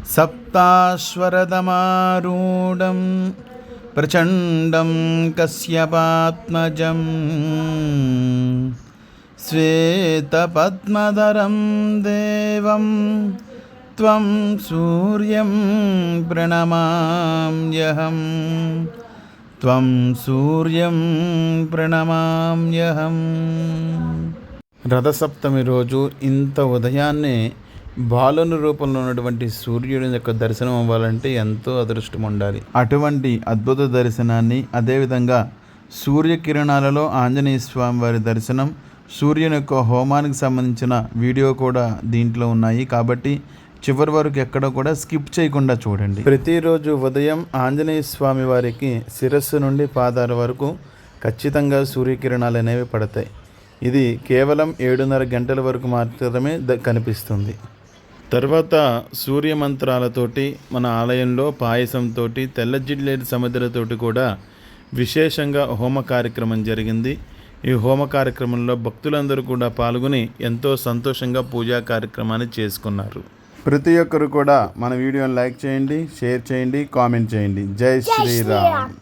सप्ताश्वरदमारूढं प्रचण्डं कश्यपात्मजं श्वेतपद्मधरं देवं त्वं सूर्यं प्रणमाम्यहं त्वं सूर्यं प्रणमाम्यहं। రథసప్తమి రోజు ఇంత ఉదయాన్నే బాలుని రూపంలో ఉన్నటువంటి సూర్యుడి యొక్క దర్శనం అవ్వాలంటే ఎంతో అదృష్టం ఉండాలి. అటువంటి అద్భుత దర్శనాన్ని, అదేవిధంగా సూర్యకిరణాలలో ఆంజనేయ స్వామి వారి దర్శనం, సూర్యుని యొక్క హోమానికి సంబంధించిన వీడియో కూడా దీంట్లో ఉన్నాయి. కాబట్టి చివరి వరకు ఎక్కడ కూడా స్కిప్ చేయకుండా చూడండి. ప్రతిరోజు ఉదయం ఆంజనేయ స్వామి వారికి శిరస్సు నుండి పాదాల వరకు ఖచ్చితంగా సూర్యకిరణాలు అనేవి పడతాయి. ఇది కేవలం 7:30 గంటల వరకు మాత్రమే కనిపిస్తుంది. తర్వాత సూర్యమంత్రాలతోటి మన ఆలయంలో పాయసంతో, తెల్ల జిల్లేడు సముద్రతోటి కూడా విశేషంగా హోమ కార్యక్రమం జరిగింది. ఈ హోమ కార్యక్రమంలో భక్తులందరూ కూడా పాల్గొని ఎంతో సంతోషంగా పూజా కార్యక్రమాన్ని చేసుకున్నారు. ప్రతి ఒక్కరు కూడా మన వీడియోని లైక్ చేయండి, షేర్ చేయండి, కామెంట్ చేయండి. జై శ్రీరామ్.